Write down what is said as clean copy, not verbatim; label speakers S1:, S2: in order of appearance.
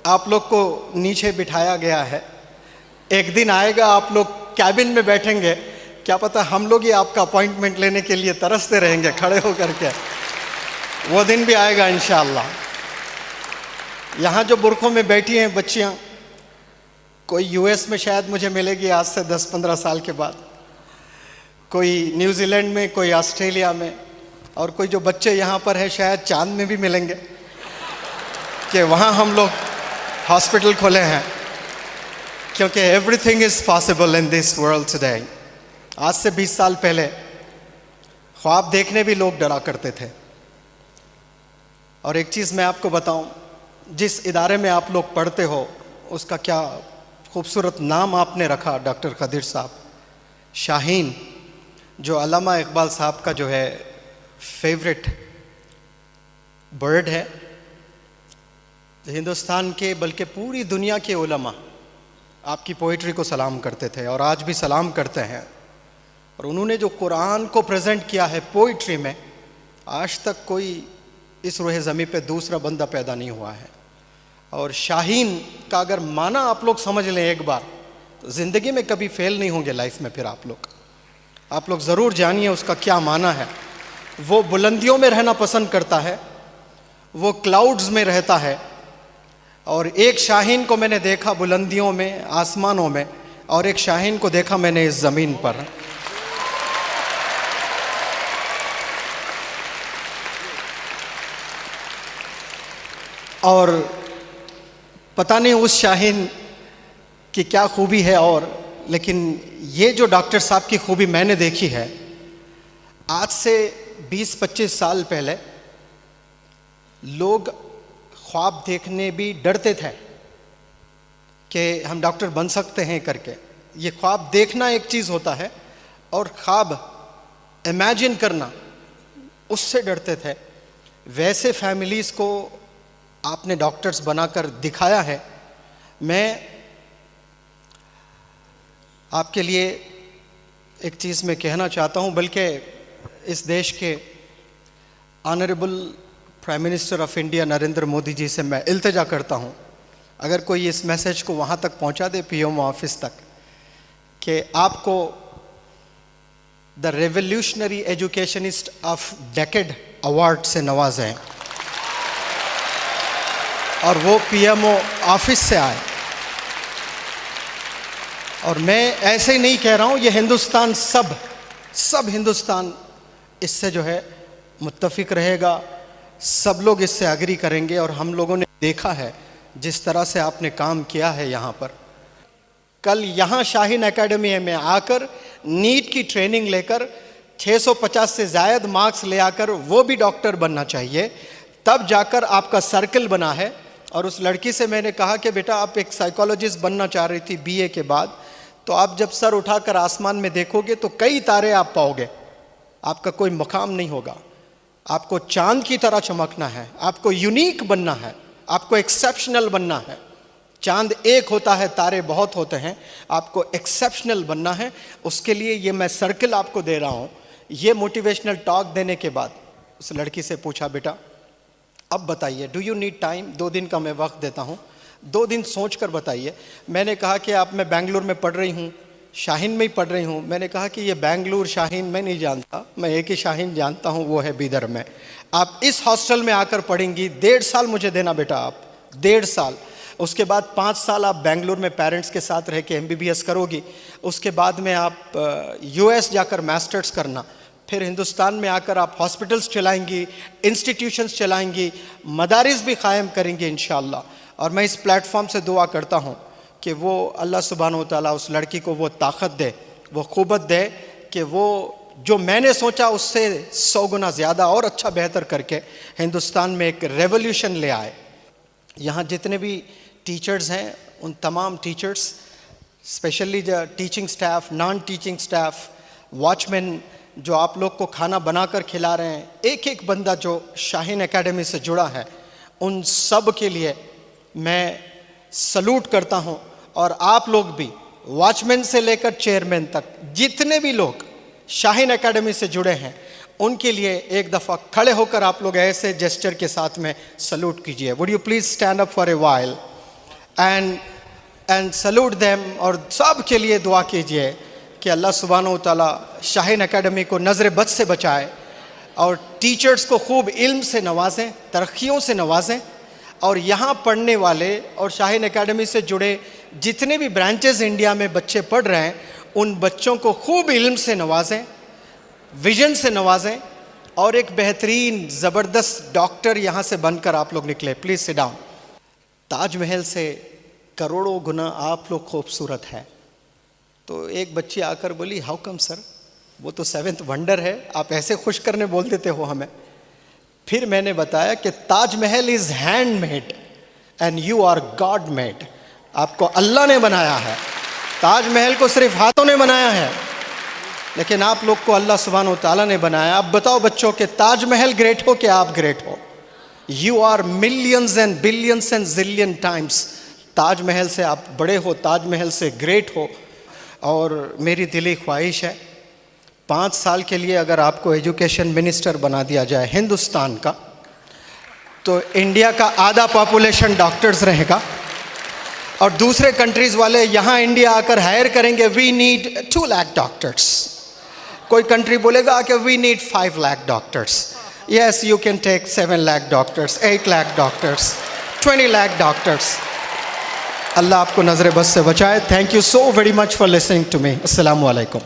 S1: आप लोग को नीचे बिठाया गया है। एक दिन आएगा आप लोग कैबिन में बैठेंगे, क्या पता हम लोग ही आपका अपॉइंटमेंट लेने के लिए तरसते रहेंगे खड़े होकर के। वो दिन भी आएगा इंशाअल्लाह। यहाँ जो बुरखों में बैठी हैं बच्चियाँ, कोई यूएस में शायद मुझे मिलेगी आज से 10-15 साल के बाद, कोई न्यूजीलैंड में, कोई ऑस्ट्रेलिया में, और कोई जो बच्चे यहाँ पर हैं शायद चांद में भी मिलेंगे कि वहाँ हम लोग हॉस्पिटल खोले हैं, क्योंकि everything is possible in this world today. आज से 20 साल पहले ख्वाब देखने भी लोग डरा करते थे। और एक चीज़ मैं आपको बताऊं, जिस इदारे में आप लोग पढ़ते हो उसका क्या खूबसूरत नाम आपने रखा, डॉक्टर खदीर साहब, शाहीन, जो अल्लामा इकबाल साहब का जो है फेवरेट बर्ड है। हिंदुस्तान के बल्कि पूरी दुनिया के उलमा आपकी पोइट्री को सलाम करते थे और आज भी सलाम करते हैं। और उन्होंने जो कुरान को प्रेजेंट किया है पोइट्री में, आज तक कोई इस रूह ज़मीं पे दूसरा बंदा पैदा नहीं हुआ है। और शाहीन का अगर माना आप लोग समझ लें एक बार, तो ज़िंदगी में कभी फेल नहीं होंगे लाइफ में। फिर आप लोग ज़रूर जानिए उसका क्या माना है। वो बुलंदियों में रहना पसंद करता है, वो क्लाउड्स में रहता है। और एक शाहीन को मैंने देखा बुलंदियों में, आसमानों में, और एक शाहीन को देखा मैंने इस ज़मीन पर। और पता नहीं उस शाहीन की क्या खूबी है, और लेकिन ये जो डॉक्टर साहब की खूबी मैंने देखी है, आज से 20-25 साल पहले लोग ख्वाब देखने भी डरते थे कि हम डॉक्टर बन सकते हैं करके। ये ख्वाब देखना एक चीज़ होता है और ख्वाब इमेजिन करना, उससे डरते थे। वैसे फैमिलीज़ को आपने डॉक्टर्स बनाकर दिखाया है। मैं आपके लिए एक चीज़ मैं कहना चाहता हूँ, बल्कि इस देश के honourable prime minister of India Narendra Modi ji से मैं इल्तिजा करता हूँ, अगर कोई इस मैसेज को वहाँ तक पहुँचा दे, पीएम ऑफिस तक, कि आपको the revolutionary educationist of decade award से नवाजें और वो पीएमओ ऑफिस से आए। और मैं ऐसे ही नहीं कह रहा हूँ, ये हिंदुस्तान सब हिंदुस्तान इससे जो है मुत्तफिक रहेगा, सब लोग इससे एग्री करेंगे। और हम लोगों ने देखा है जिस तरह से आपने काम किया है यहाँ पर। कल यहाँ शाहीन एकेडमी में आकर नीट की ट्रेनिंग लेकर 650 से ज़ायद मार्क्स ले आकर वो भी डॉक्टर बनना चाहिए, तब जाकर आपका सर्कल बना है। और उस लड़की से मैंने कहा कि बेटा आप एक साइकोलॉजिस्ट बनना चाह रही थी बीए के बाद, तो आप जब सर उठाकर आसमान में देखोगे तो कई तारे आप पाओगे, आपका कोई मुकाम नहीं होगा। आपको चांद की तरह चमकना है, आपको यूनिक बनना है, आपको एक्सेप्शनल बनना है। चांद एक होता है, तारे बहुत होते हैं, आपको एक्सेप्शनल बनना है। उसके लिए ये मैं सर्कल आपको दे रहा हूँ। ये मोटिवेशनल टॉक देने के बाद उस लड़की से पूछा, बेटा अब बताइए, डू यू नीड टाइम? 2 दिन का मैं वक्त देता हूँ, 2 दिन सोच कर बताइए। मैंने कहा कि आप, मैं बेंगलुरु में पढ़ रही हूँ, शाहीन में ही पढ़ रही हूँ। मैंने कहा कि ये बेंगलुरु शाहीन मैं नहीं जानता, मैं एक ही शाहीन जानता हूँ, वो है बीदर में। आप इस हॉस्टल में आकर पढ़ेंगी, 1.5 साल मुझे देना बेटा आप, 1.5 साल। उसके बाद 5 साल आप बेंगलुरु में पेरेंट्स के साथ रह के एमबीबीएस करोगी। उसके बाद में आप यूएस जाकर मास्टर्स करना, फिर हिंदुस्तान में आकर आप हॉस्पिटल्स चलाएंगी, इंस्टीट्यूशंस चलाएंगी, मदारिस भी कायम करेंगी इंशाअल्लाह। और मैं इस प्लेटफॉर्म से दुआ करता हूँ कि वो अल्लाह सुब्हानहू व तआला उस लड़की को वो ताकत दे, वो क़ुव्वत दे कि वो जो मैंने सोचा उससे 100 गुना ज़्यादा और अच्छा बेहतर करके हिंदुस्तान में एक रेवोल्यूशन ले आए। यहाँ जितने भी टीचर्स हैं, उन तमाम टीचर्स, स्पेशली जो teaching staff, non teaching staff, watchman जो आप लोग को खाना बनाकर खिला रहे हैं, एक एक बंदा जो शाहीन एकेडमी से जुड़ा है, उन सब के लिए मैं सलूट करता हूं। और आप लोग भी, वॉचमैन से लेकर चेयरमैन तक, जितने भी लोग शाहीन एकेडमी से जुड़े हैं, उनके लिए एक दफ़ा खड़े होकर आप लोग ऐसे जेस्चर के साथ में सलूट कीजिए। Would you please stand up for a while? And salute them, और सब के लिए दुआ कीजिए कि अल्लाह सुब्हानहू व तआला शाहीन एकेडमी को नज़र बद से बचाए और टीचर्स को खूब इल्म से नवाजें, तरक्कियों से नवाजें, और यहाँ पढ़ने वाले और शाहीन एकेडमी से जुड़े जितने भी ब्रांचेस इंडिया में बच्चे पढ़ रहे हैं उन बच्चों को खूब इल्म से नवाजें, विजन से नवाजें, और एक बेहतरीन ज़बरदस्त डॉक्टर यहाँ से बनकर आप लोग निकले। Please sit down. ताजमहल से करोड़ों गुना आप लोग खूबसूरत है। तो एक बच्ची आकर बोली, हाउ कम सर, वो तो 7th वंडर है, आप ऐसे खुश करने बोल देते हो हमें। फिर मैंने बताया कि Taj Mahal is handmade and you are God made. आपको अल्लाह ने बनाया है, ताजमहल को सिर्फ हाथों ने बनाया है, लेकिन आप लोग को अल्लाह सुब्हानहू व तआला ने बनाया। अब बताओ बच्चों कि ताजमहल ग्रेट हो कि आप ग्रेट हो? You are millions and billions and Jillian times Taj Mahal से आप बड़े हो, ताजमहल से ग्रेट हो। और मेरी दिली ख्वाहिश है 5 साल के लिए अगर आपको एजुकेशन मिनिस्टर बना दिया जाए हिंदुस्तान का, तो इंडिया का आधा पॉपुलेशन डॉक्टर्स रहेगा और दूसरे कंट्रीज़ वाले यहाँ इंडिया आकर हायर करेंगे, वी नीड 2 लाख डॉक्टर्स। कोई कंट्री बोलेगा कि we need 5 lakh doctors. Yes, you can take 7 lakh doctors, 8 lakh doctors, 20 lakh doctors. Allah आपको नज़र बस से बचाए। Thank you so very much for listening to me. अस्सलामु अलैकुम।